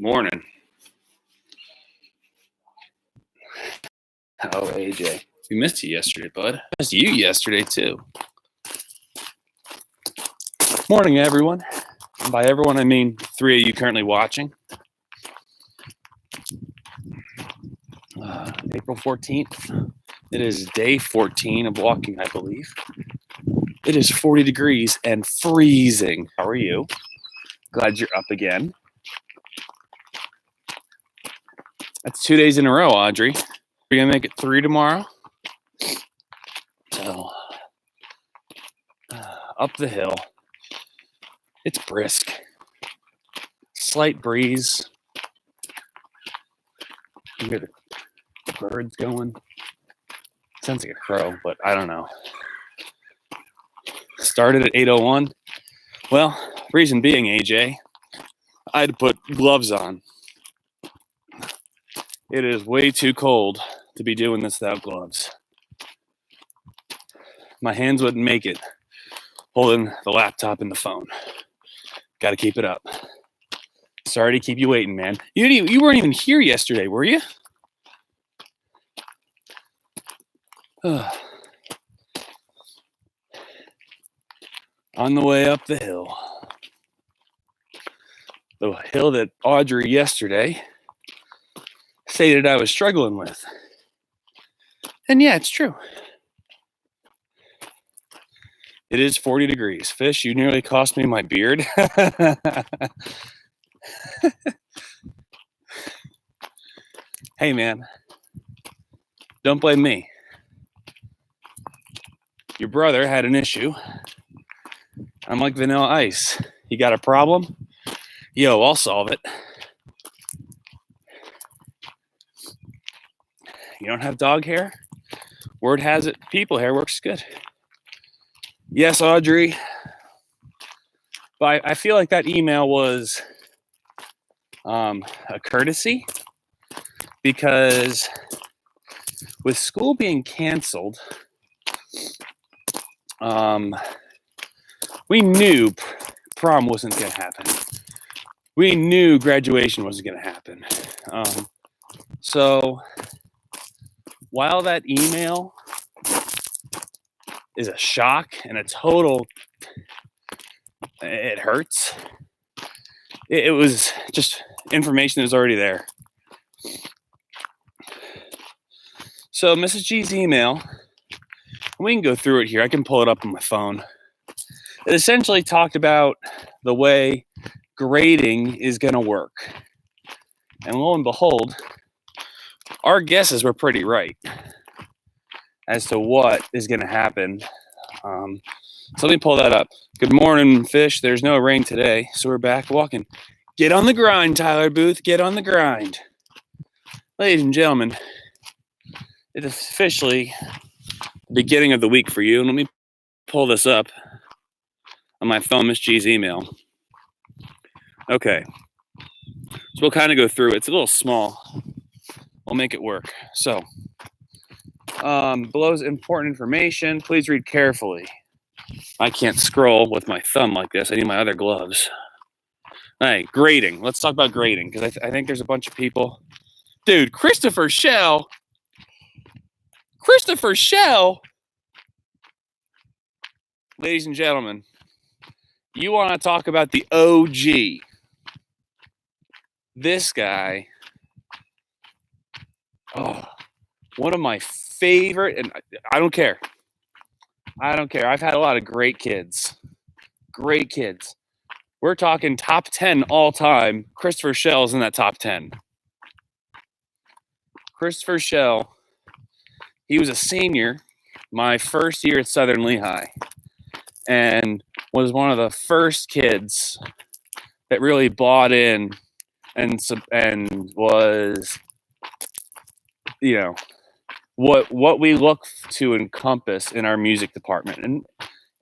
Morning. Oh, AJ. We missed you yesterday, bud. I missed you yesterday, too. Morning, everyone. And by everyone, I mean 3 of you currently watching. April 14th. It is day 14 of walking, I believe. It is 40 degrees and freezing. How are you? Glad you're up again. That's 2 days in a row, Audrey. We're going to make it 3 tomorrow. So, up the hill. It's brisk. Slight breeze. You hear the birds going. Sounds like a crow, but I don't know. Started at 8:01. Well, reason being, AJ, I had to put gloves on. It is way too cold to be doing this without gloves. My hands wouldn't make it holding the laptop and the phone. Got to keep it up. Sorry to keep you waiting, man. You weren't even here yesterday, were you? On the way up the hill. The hill that Audrey yesterday stated I was struggling with. And yeah, it's true. It is 40 degrees. Fish, you nearly cost me my beard. Hey, man. Don't blame me. Your brother had an issue. I'm like Vanilla Ice. You got a problem? Yo, I'll solve it. You don't have dog hair? Word has it, people hair works good. Yes, Audrey. But I feel like that email was a courtesy because with school being canceled, we knew prom wasn't going to happen. We knew graduation wasn't going to happen. So while that email is a shock and a total, it hurts. It was just information that was already there. So Mrs. G's email, we can go through it here. I can pull it up on my phone. It essentially talked about the way grading is going to work. And lo and behold, our guesses were pretty right as to what is going to happen. So let me pull that up. Good morning, Fish. There's no rain today, so we're back walking. Get on the grind, Tyler Booth. Get on the grind. Ladies and gentlemen, it is officially the beginning of the week for you. Let me pull this up on my phone, Miss G's email. Okay. So we'll kind of go through. It's a little small. We'll make it work. So, below's important information. Please read carefully. I can't scroll with my thumb like this. I need my other gloves. All right, grading. Let's talk about grading because I think there's a bunch of people. Dude, Christopher Shell. Ladies and gentlemen, you want to talk about the OG. This guy. Oh, one of my favorite, and I don't care. I've had a lot of great kids. We're talking top 10 all time. Christopher Shell's in that top 10. Christopher Shell, he was a senior my first year at Southern Lehigh and was one of the first kids that really bought in and was, what we look to encompass in our music department,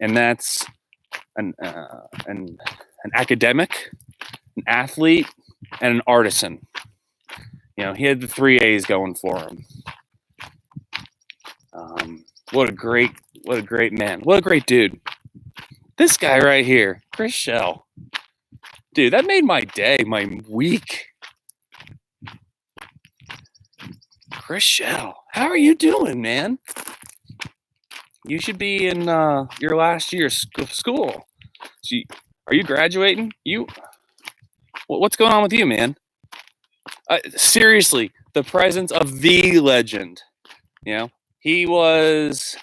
and that's an academic, an athlete, and an artisan. He had the 3 A's going for him. What a great man. What a great dude. This guy right here, Chris Shell. Dude, that made my day, my week. Chriselle, how are you doing, man? You should be in your last year of school. So are you graduating? What's going on with you, man? Seriously, the presence of the legend. He was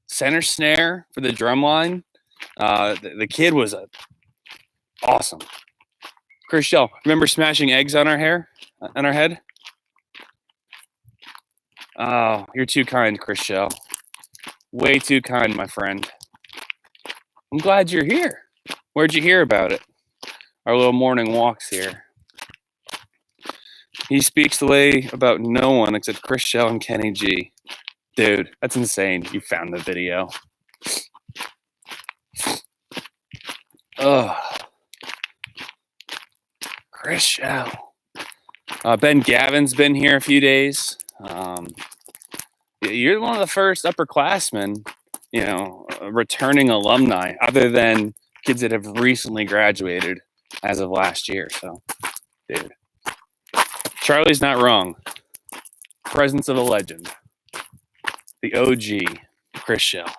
center snare for the drum line. The kid was awesome. Chriselle, remember smashing eggs on our head? Oh, you're too kind, Chriselle. Way too kind, my friend. I'm glad you're here. Where'd you hear about it? Our little morning walks here. He speaks the way about no one except Chriselle and Kenny G. Dude, that's insane. You found the video. Ugh. Chriselle. Ben Gavin's been here a few days. You're one of the first upperclassmen, returning alumni, other than kids that have recently graduated as of last year. So, dude, Charlie's not wrong. Presence of a legend. The OG, Chriselle.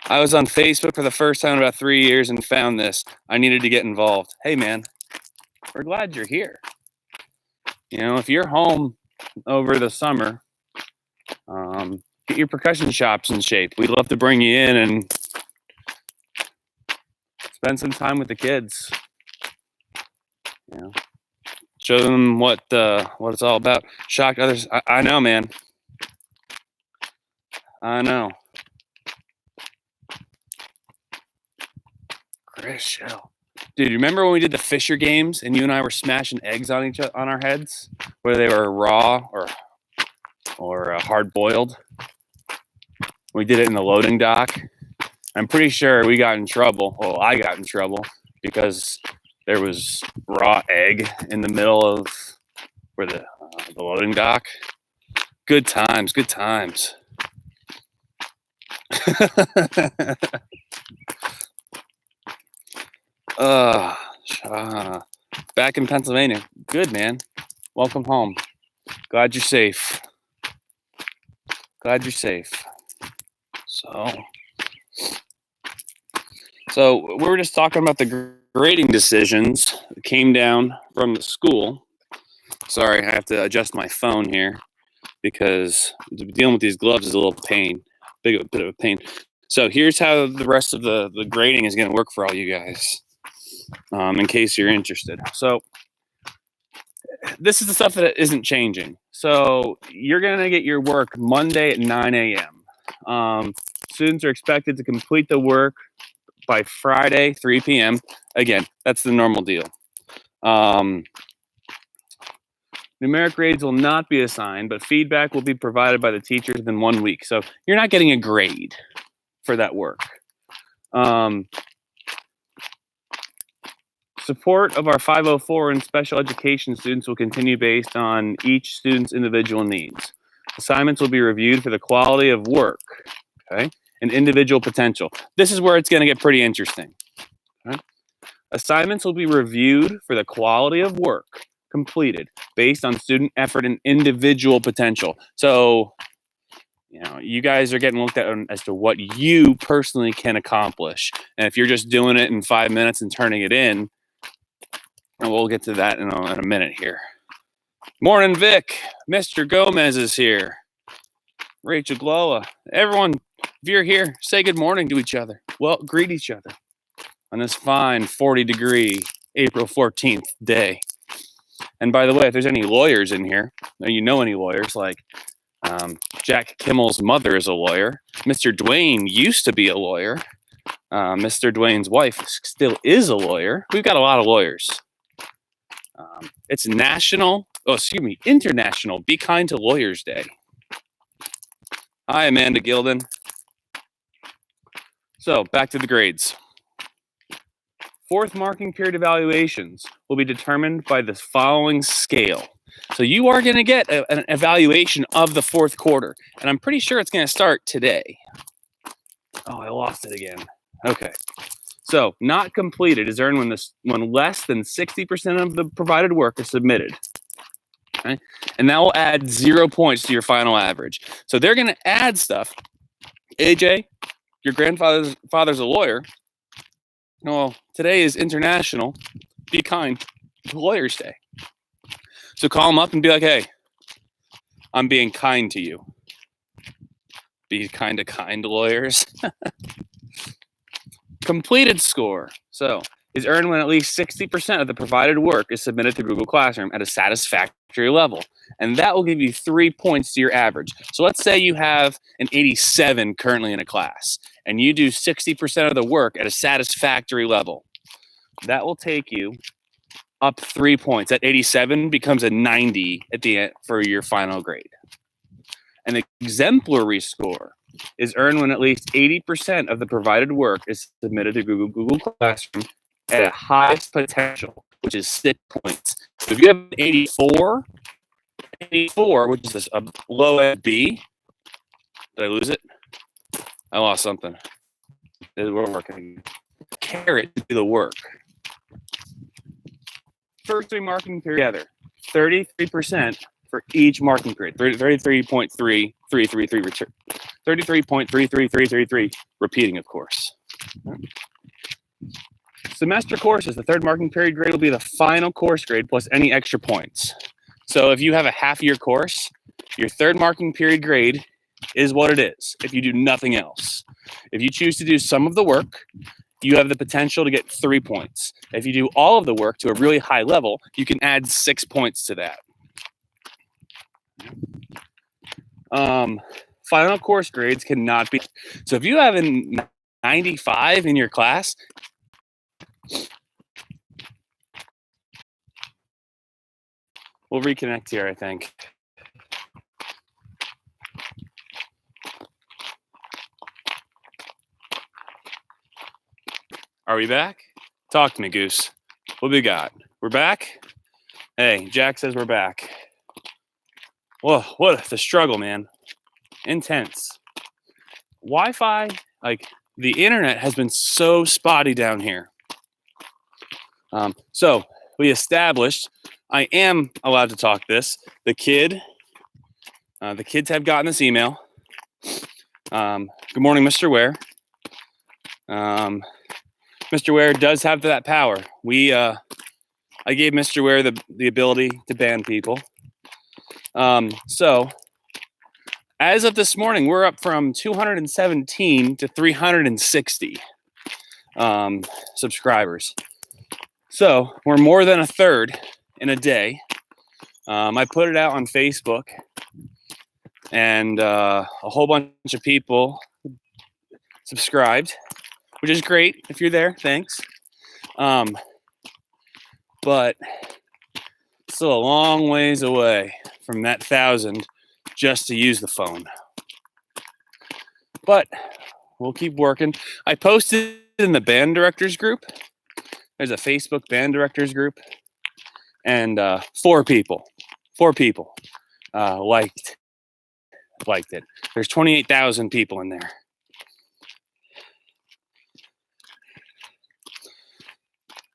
I was on Facebook for the first time in about 3 years and found this. I needed to get involved. Hey, man, we're glad you're here. If you're home over the summer, get your percussion chops in shape. We'd love to bring you in and spend some time with the kids. Show them what it's all about. Shock others. I know, man. I know. Chriselle. Dude, you remember when we did the Fisher games and you and I were smashing eggs on our heads, whether they were raw or hard boiled? We did it in the loading dock. I'm pretty sure we got in trouble. Well, I got in trouble because there was raw egg in the middle of where the loading dock. Good times, good times. Back in Pennsylvania. Good, man. Welcome home. Glad you're safe. So we were just talking about the grading decisions that came down from the school. Sorry, I have to adjust my phone here because dealing with these gloves is a little pain. Bit of a pain. So here's how the rest of the grading is going to work for all you guys, in case you're interested. So this is the stuff that isn't changing. So you're going to get your work Monday at 9 a.m. Students are expected to complete the work by Friday, 3 p.m. Again, that's the normal deal. Numeric grades will not be assigned, but feedback will be provided by the teachers within 1 week. So you're not getting a grade for that work. Support of our 504 and special education students will continue based on each student's individual needs. Assignments will be reviewed for the quality of work, okay, and individual potential. This is where it's going to get pretty interesting. Okay? Assignments will be reviewed for the quality of work completed based on student effort and individual potential. So, you guys are getting looked at as to what you personally can accomplish. And if you're just doing it in 5 minutes and turning it in, and we'll get to that in a minute here. Morning, Vic. Mr. Gomez is here. Rachel Glowa. Everyone, if you're here, say good morning to each other. Well, greet each other on this fine 40-degree April 14th day. And by the way, if there's any lawyers in here, any lawyers, like Jack Kimmel's mother is a lawyer. Mr. Dwayne used to be a lawyer. Mr. Dwayne's wife still is a lawyer. We've got a lot of lawyers. It's International Be Kind to Lawyers Day. Hi, Amanda Gilden. So, back to the grades. Fourth marking period evaluations will be determined by the following scale. So you are going to get an evaluation of the fourth quarter, and I'm pretty sure it's going to start today. Oh, I lost it again. Okay. So, not completed is earned when less than 60% of the provided work is submitted. right? And that will add 0 points to your final average. So they're going to add stuff. AJ, your grandfather's a lawyer. Well, today is International Be Kind to Lawyers Day. So call them up and be like, hey, I'm being kind to you. Be kind to lawyers. Completed score. So is earned when at least 60% of the provided work is submitted through Google Classroom at a satisfactory level. And that will give you 3 points to your average. So let's say you have an 87 currently in a class, and you do 60% of the work at a satisfactory level. That will take you up 3 points. That 87 becomes a 90 at the end for your final grade. An exemplary score is earned when at least 80% of the provided work is submitted to Google Classroom at highest potential, which is 6 points. So if you have an 84, which is a low end B, did I lose it? I lost something. We're working. Carrot to do the work. First 3 marking period together, 33% for each marking period. 33.3333 return. 33.33333 repeating, of course. Semester courses, the 3rd marking period grade will be the final course grade plus any extra points. So if you have a half-year course, your 3rd marking period grade is what it is if you do nothing else. If you choose to do some of the work, you have the potential to get 3 points. If you do all of the work to a really high level, you can add 6 points to that. Final course grades cannot be. So if you have a 95 in your class, we'll reconnect here, I think. Are we back? Talk to me, Goose. What do we got? We're back? Hey, Jack says we're back. Whoa, what the struggle, man. Intense. Wi-Fi, like the internet has been so spotty down here. So we established I am allowed to talk this. The kids have gotten this email. Good morning, Mr. Ware. Mr. Ware does have that power. I gave Mr. Ware the ability to ban people. So as of this morning, we're up from 217 to 360 subscribers. So we're more than a third in a day. I put it out on Facebook, and a whole bunch of people subscribed, which is great. If you're there, thanks. But still a long ways away from that 1,000 just to use the phone. But we'll keep working. I posted in the band directors group. There's a Facebook band directors group, and 4 people liked it. There's 28,000 people in there.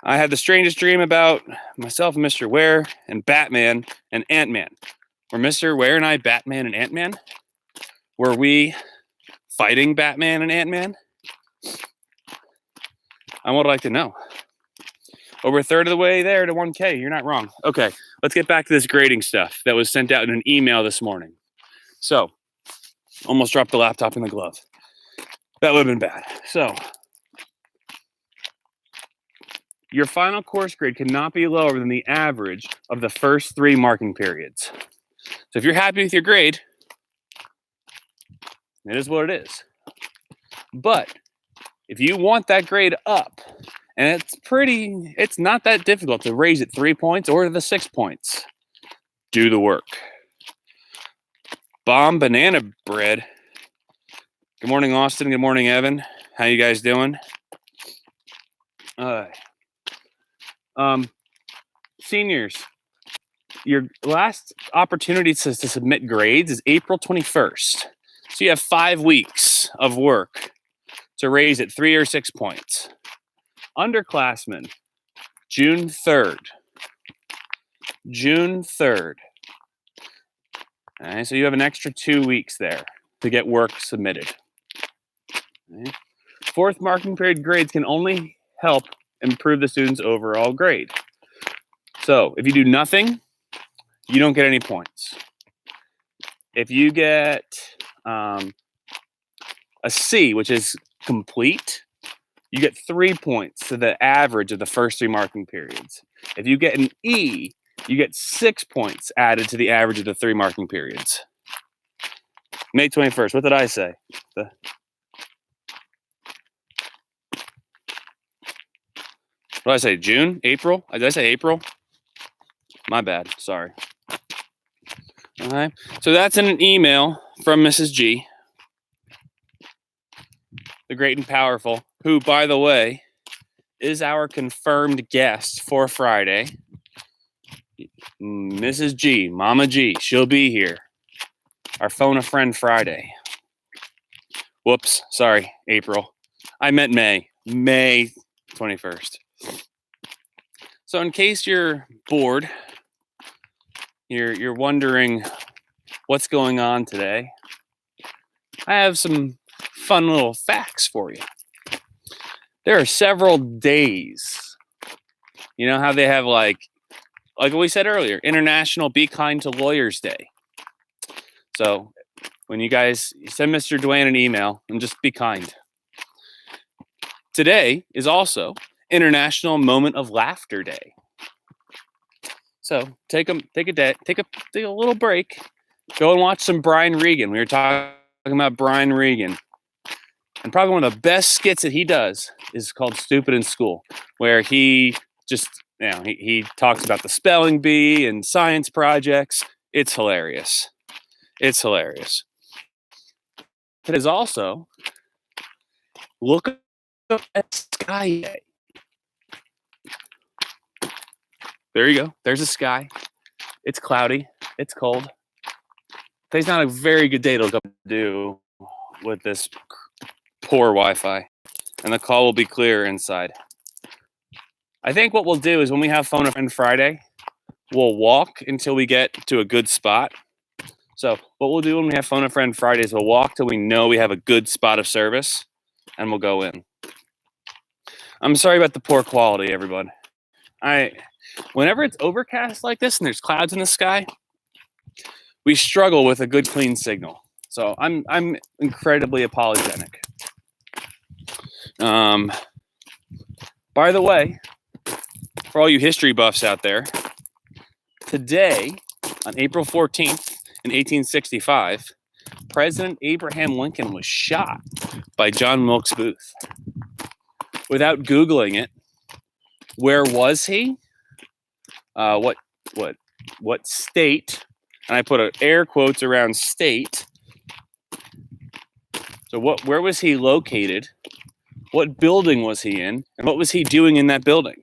I had the strangest dream about myself and Mr. Ware and Batman and Ant-Man. Were Mr. Ware and I Batman and Ant-Man? Were we fighting Batman and Ant-Man? I would like to know. Over a third of the way there to 1K. You're not wrong. Okay, let's get back to this grading stuff that was sent out in an email this morning. So, almost dropped the laptop in the glove. That would have been bad. So, your final course grade cannot be lower than the average of the first 3 marking periods. So if you're happy with your grade, it is what it is. But if you want that grade up, and it's not that difficult to raise it 3 points or the 6 points, do the work. Bomb Banana Bread. Good morning, Austin. Good morning, Evan. How you guys doing? Seniors, your last opportunity to submit grades is April 21st. So you have 5 weeks of work to raise it 3 or 6 points. Underclassmen, June 3rd. June 3rd. All right, so you have an extra 2 weeks there to get work submitted. All right. Fourth marking period grades can only help improve the student's overall grade. So if you do nothing, you don't get any points. If you get a C, which is complete, you get 3 points to the average of the first 3 marking periods. If you get an E, you get 6 points added to the average of the 3 marking periods. May 21st, what did I say? What did I say? June? April? Did I say April? My bad, sorry. All right, so that's in an email from Mrs. G, the great and powerful, who, by the way, is our confirmed guest for Friday. Mrs. G, Mama G, she'll be here. Our Phone a Friend Friday. Whoops, sorry, April. I meant May 21st. So in case you're bored, you're wondering what's going on today, I have some fun little facts for you. There are several days. You know how they have like we said earlier, International Be Kind to Lawyers Day. So when you guys send Mr. Dwayne an email and just be kind. Today is also International Moment of Laughter Day. So take a little break. Go and watch some Brian Regan. We were talking about Brian Regan. And probably one of the best skits that he does is called Stupid in School, where he just, he talks about the spelling bee and science projects. It's hilarious. It's hilarious. It is also look up at sky day. There you go. There's a sky. It's cloudy. It's cold. Today's not a very good day to look up to do with this poor Wi-Fi. And the call will be clear inside. I think what we'll do is when we have Phone a Friend Friday, we'll walk until we get to a good spot. So what we'll do when we have Phone a Friend Friday is we'll walk till we know we have a good spot of service, and we'll go in. I'm sorry about the poor quality, everyone. Whenever it's overcast like this and there's clouds in the sky, we struggle with a good clean signal. So I'm incredibly apologetic. By the way, for all you history buffs out there, today, on April 14th in 1865, President Abraham Lincoln was shot by John Wilkes Booth. Without Googling it, where was he? What state? And I put air quotes around state. So where was he located? What building was he in? And what was he doing in that building?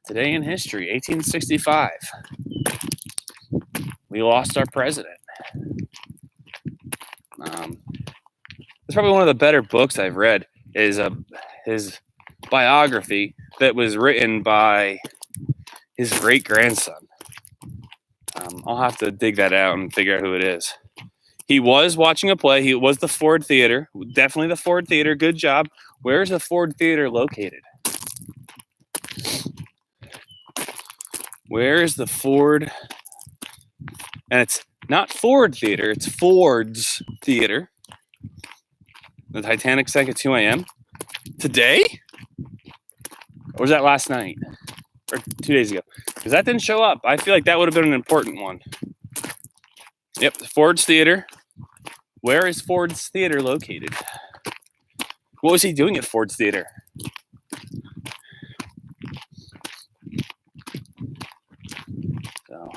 Today in history, 1865. We lost our president. It's probably one of the better books I've read is his biography that was written by his great-grandson. I'll have to dig that out and figure out who it is. He was watching a play. He was the Ford Theater. Definitely the Ford Theater. Good job. Where's the Ford Theater located? Where is the Ford? And it's not Ford Theater. It's Ford's Theater. The Titanic sank at 2 a.m. Today? Or was that last night? Or 2 days ago? Because that didn't show up. I feel like that would have been an important one. Yep, Ford's Theater. Where is Ford's Theater located? What was he doing at Ford's Theater? So,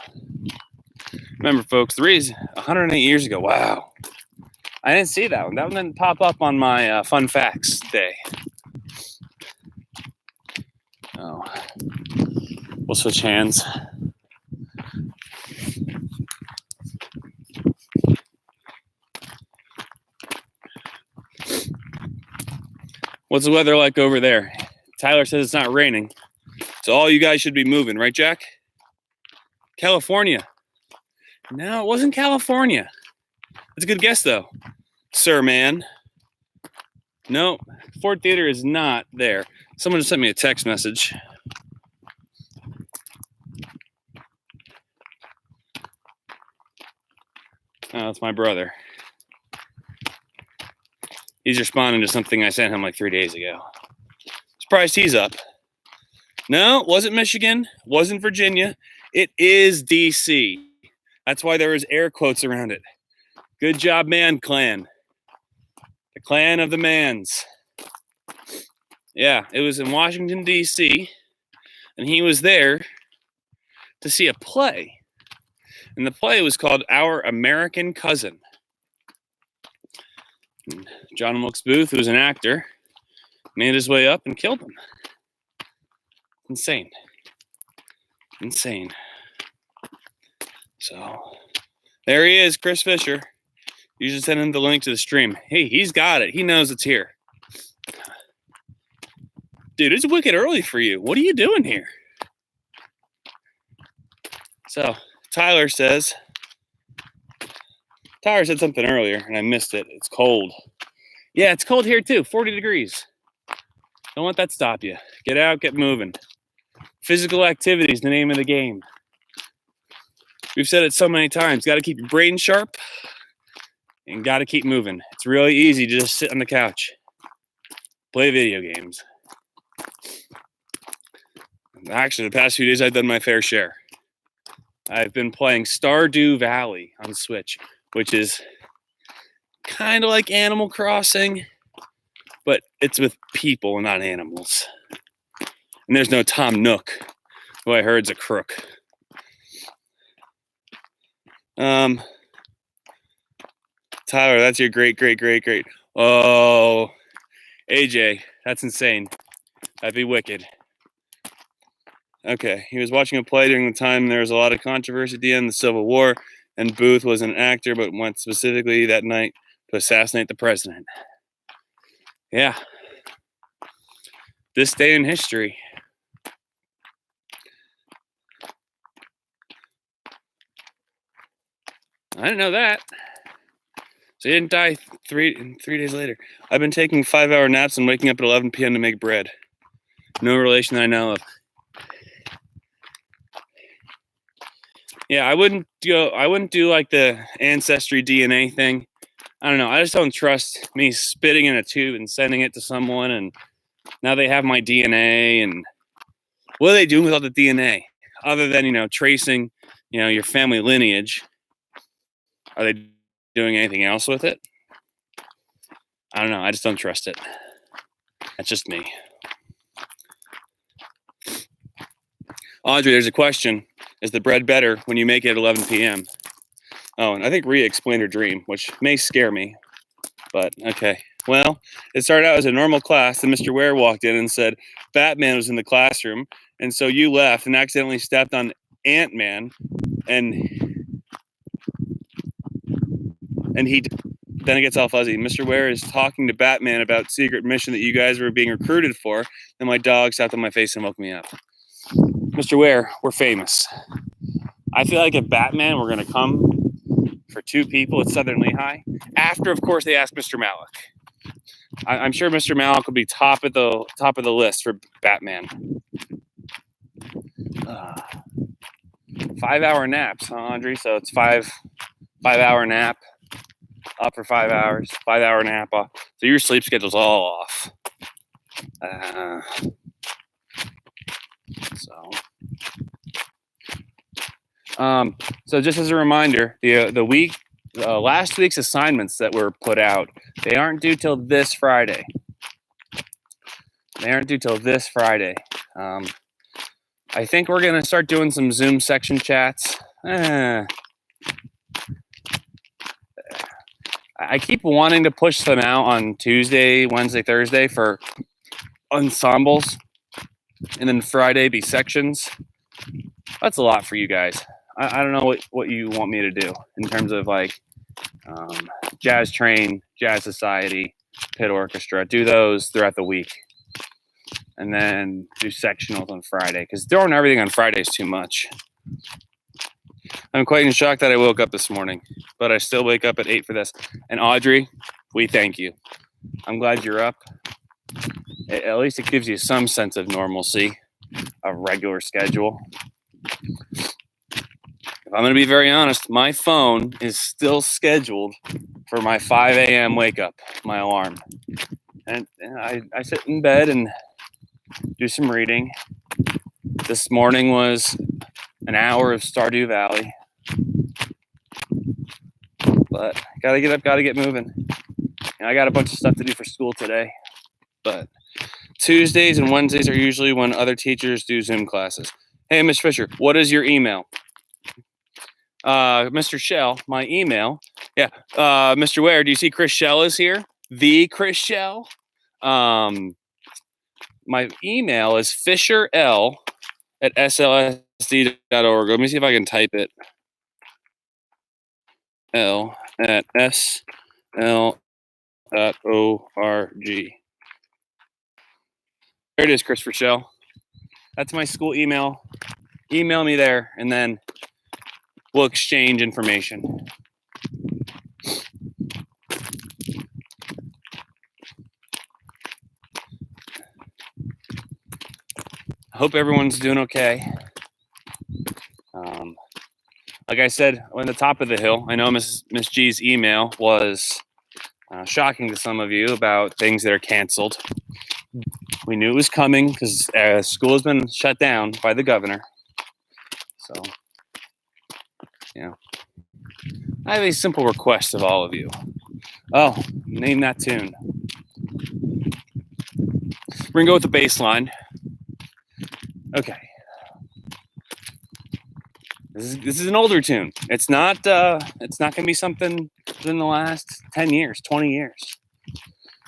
remember, folks, 108 years ago. Wow. I didn't see that one. That one didn't pop up on my fun facts day. Oh. We'll switch hands. What's the weather like over there? Tyler says it's not raining. So all you guys should be moving, right, Jack? California. No, it wasn't California. That's a good guess, though, sir, man. No, Ford Theater is not there. Someone just sent me a text message. Oh, it's my brother. He's responding to something I sent him like 3 days ago. Surprised he's up. No, it wasn't Michigan. Wasn't Virginia. It is D.C. That's why there was air quotes around it. Good job, Man Clan. The clan of the Mans. Yeah, it was in Washington, D.C., and he was there to see a play. And the play was called Our American Cousin. And John Wilkes Booth, who was an actor, made his way up and killed him. Insane. So, there he is, Chris Fisher. You should send him the link to the stream. Hey, he's got it. He knows it's here. Dude, it's wicked early for you. What are you doing here? So, Tyler said something earlier, and I missed it. It's cold. Yeah, it's cold here too, 40 degrees. Don't let that stop you. Get out, get moving. Physical activity is the name of the game. We've said it so many times. Got to keep your brain sharp and got to keep moving. It's really easy to just sit on the couch, play video games. Actually, the past few days, I've done my fair share. I've been playing Stardew Valley on Switch, which is kind of like Animal Crossing, but it's with people and not animals. And there's no Tom Nook, who I heard's a crook. Tyler, that's your great. Oh, AJ, that's insane. That'd be wicked. Okay, he was watching a play during the time there was a lot of controversy at the end of the Civil War, and Booth was an actor, but went specifically that night to assassinate the president. Yeah. This day in history. I didn't know that. So he didn't die three days later. I've been taking 5-hour naps and waking up at 11 p.m. to make bread. No relation that I know of. Yeah, I wouldn't do like the ancestry DNA thing. I don't know. I just don't trust me spitting in a tube and sending it to someone, and now they have my DNA. And what are they doing with all the DNA other than tracing your family lineage? Are they doing anything else with it? I don't know. I just don't trust it. That's just me. Audrey, there's a question. Is the bread better when you make it at 11 p.m.? Oh, and I think Rhea explained her dream, which may scare me. But, okay. Well, it started out as a normal class, and Mr. Ware walked in and said, Batman was in the classroom, and so you left and accidentally stepped on Ant-Man, and he... Then it gets all fuzzy. Mr. Ware is talking to Batman about secret mission that you guys were being recruited for, and my dog stepped on my face and woke me up. Mr. Ware, we're famous. I feel like if Batman were going to come for 2 people at Southern Lehigh, after, of course, they ask Mr. Malik. I'm sure Mr. Malik will be top of the list for Batman. 5-hour naps, huh, Andre? So it's 5-hour nap, up for 5 hours, 5-hour nap off. So your sleep schedule's all off. So just as a reminder, the last week's assignments that were put out, they aren't due till this Friday. I think we're gonna start doing some Zoom section chats. I keep wanting to push them out on Tuesday, Wednesday, Thursday for ensembles, and then Friday be sections. That's a lot for you guys. I don't know what you want me to do in terms of like Jazz Train, Jazz Society, Pit Orchestra. Do those throughout the week. And then do sectionals on Friday. Because throwing everything on Friday is too much. I'm quite in shock that I woke up this morning, but I still wake up at 8 for this. And Audrey, we thank you. I'm glad you're up. At least it gives you some sense of normalcy, a regular schedule. If I'm going to be very honest, my phone is still scheduled for my 5 a.m. wake up, my alarm. And I sit in bed and do some reading. This morning was an hour of Stardew Valley. But gotta get up, gotta get moving. And I got a bunch of stuff to do for school today. But Tuesdays and Wednesdays are usually when other teachers do Zoom classes. Hey, Ms. Fisher, what is your email? Mr. Shell, my email. Yeah, Mr. Ware, do you see Chris Shell is here? The Chris Shell? My email is fisherl@slsd.org. Let me see if I can type it. l@sl.org. There it is, Christopher Shell. That's my school email. Email me there, and then we'll exchange information. I hope everyone's doing okay. Like I said, on the top of the hill, I know Miss G's email was shocking to some of you about things that are canceled. We knew it was coming because school has been shut down by the governor. So, I have a simple request of all of you. Oh, name that tune. We're going to go with the bass line. Okay. This is an older tune. It's not going to be something in the last 10 years, 20 years.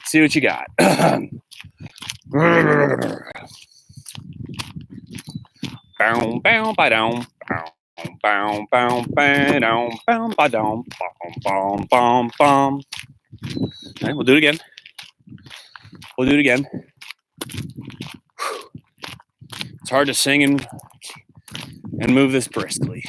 See what you got. Bow, bow, ba down, bow, bow, bow, ba down, bow, ba down, bum, bum, bum. All right, we'll do it again. It's hard to sing and move this briskly.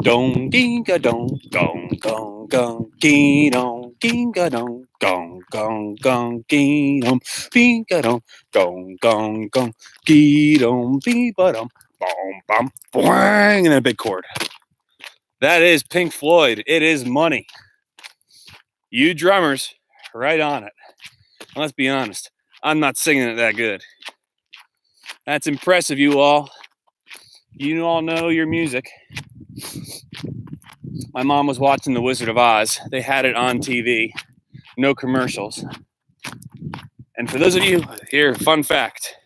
Dong ginga dong gong gong gong gee dong ginga dong gong gong gong gee dong ginga dong gong gong gong gee dong bee ba dum bum bum bang, and then a big chord. That is Pink Floyd. It is money. You drummers, right on it. And let's be honest, I'm not singing it that good. That's impressive, you all. You all know your music. My mom was watching The Wizard of Oz. They had it on TV. No commercials. And for those of you here, fun fact.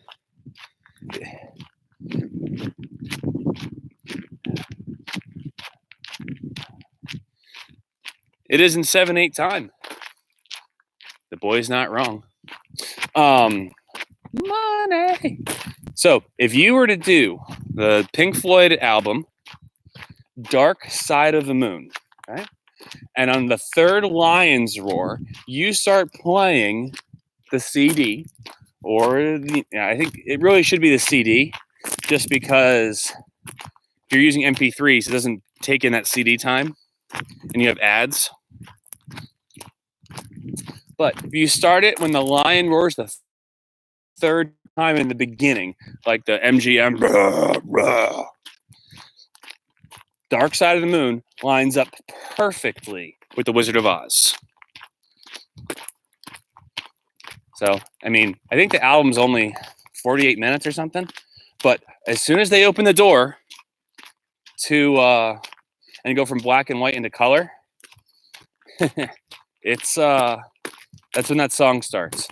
It is in 7/8 time. The boy's not wrong. Money. So if you were to do the Pink Floyd album, Dark Side of the Moon, okay? And on the third Lion's Roar, you start playing the CD, or I think it really should be the CD, just because if you're using MP3s, it doesn't take in that CD time, and you have ads. But if you start it when the lion roars the third time in the beginning, like the MGM, Dark Side of the Moon lines up perfectly with The Wizard of Oz. So, I mean, I think the album's only 48 minutes or something, but as soon as they open the door to and go from black and white into color, it's that's when that song starts.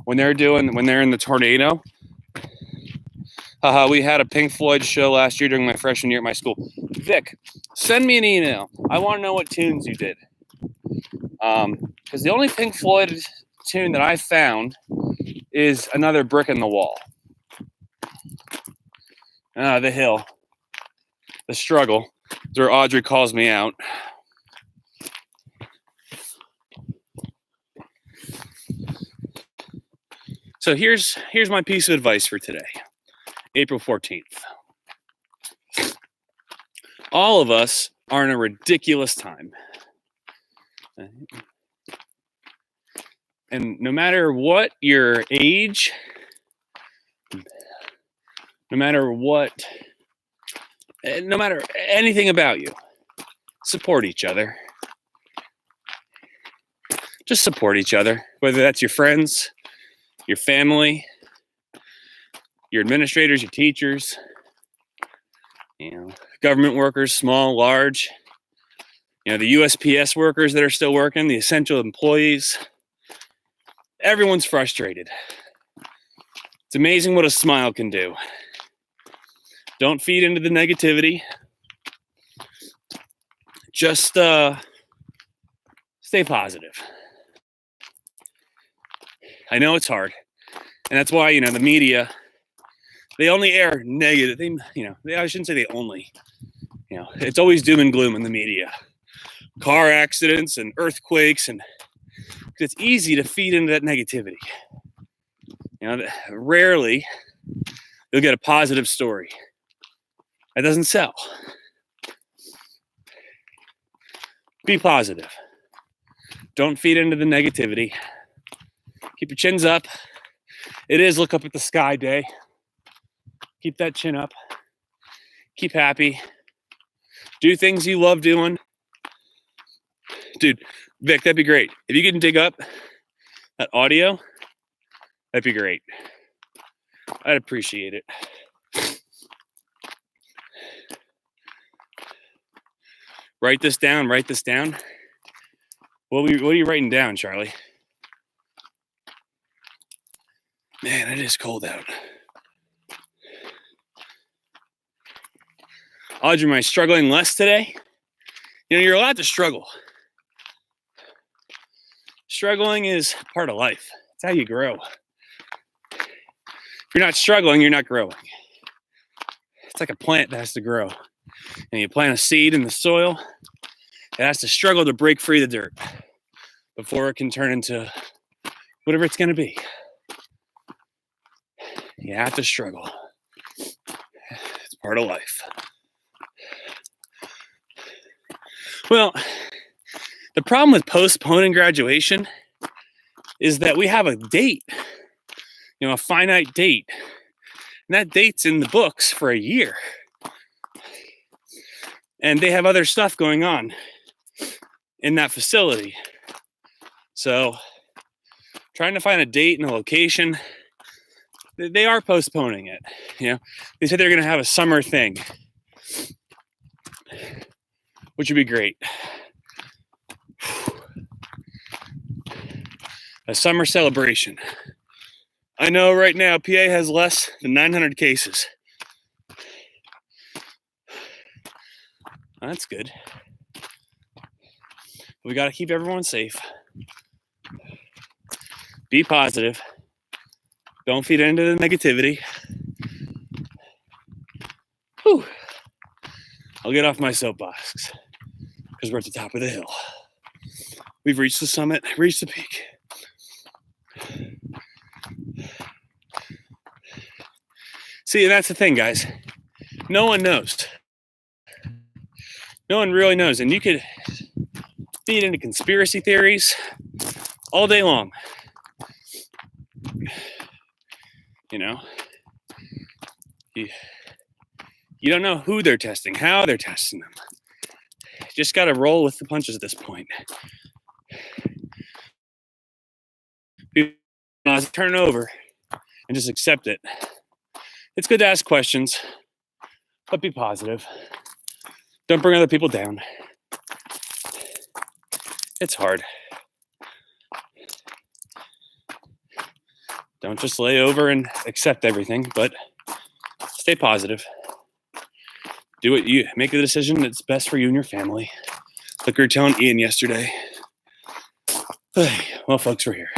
When they're in the tornado. We had a Pink Floyd show last year during my freshman year at my school. Vic, send me an email. I want to know what tunes you did. Because the only Pink Floyd tune that I found is Another Brick in the Wall. The hill. The struggle. Where Audrey calls me out. So here's my piece of advice for today. April 14th. All of us are in a ridiculous time. And no matter what your age, no matter anything about you, support each other. Just support each other, whether that's your friends, your family, your administrators, your teachers, government workers, small, large, the USPS workers that are still working, the essential employees. Everyone's frustrated. It's amazing what a smile can do. Don't feed into the negativity. Just stay positive. I know it's hard. And that's why, the media, they only air negative. I shouldn't say they only. It's always doom and gloom in the media. Car accidents and earthquakes, and it's easy to feed into that negativity. Rarely you'll get a positive story. That doesn't sell. Be positive. Don't feed into the negativity. Keep your chins up. It is look up at the sky day. Keep that chin up. Keep happy. Do things you love doing. Dude, Vic, that'd be great. If you can dig up that audio, that'd be great. I'd appreciate it. Write this down. What are you writing down, Charlie? Man, it is cold out. Audrey, am I struggling less today? You're allowed to struggle. Struggling is part of life. It's how you grow. If you're not struggling, you're not growing. It's like a plant that has to grow. And you plant a seed in the soil, it has to struggle to break free the dirt before it can turn into whatever it's going to be. You have to struggle. It's part of life. Well, the problem with postponing graduation is that we have a date, a finite date. And that date's in the books for a year. And they have other stuff going on in that facility. So trying to find a date and a location, they are postponing it. They said they're going to have a summer thing, which would be great. A summer celebration. I know right now PA has less than 900 cases. That's good. We got to keep everyone safe. Be positive. Don't feed into the negativity. Whew. I'll get off my soapbox because we're at the top of the hill. We've reached the summit, reached the peak. See, and that's the thing, guys. No one knows. No one really knows. And you could feed into conspiracy theories all day long. You don't know who they're testing, how they're testing them. You just got to roll with the punches at this point. Turn it over and just accept it. It's good to ask questions, but be positive. Don't bring other people down. It's hard. Don't just lay over and accept everything, but stay positive. Do what you make a decision that's best for you and your family. Like we were telling Ian yesterday. Well, folks, we're here.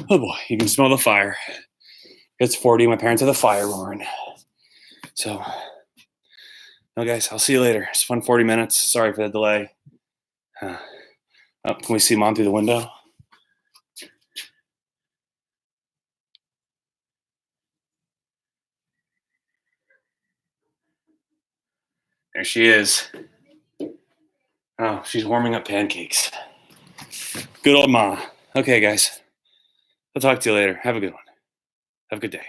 Oh boy, you can smell the fire. It's 40. My parents have the fire roaring. So, no, guys, I'll see you later. It's fun 40 minutes. Sorry for the delay. Can we see Mom through the window? There she is. Oh, she's warming up pancakes. Good old Ma. Okay, guys. I'll talk to you later. Have a good one. Have a good day.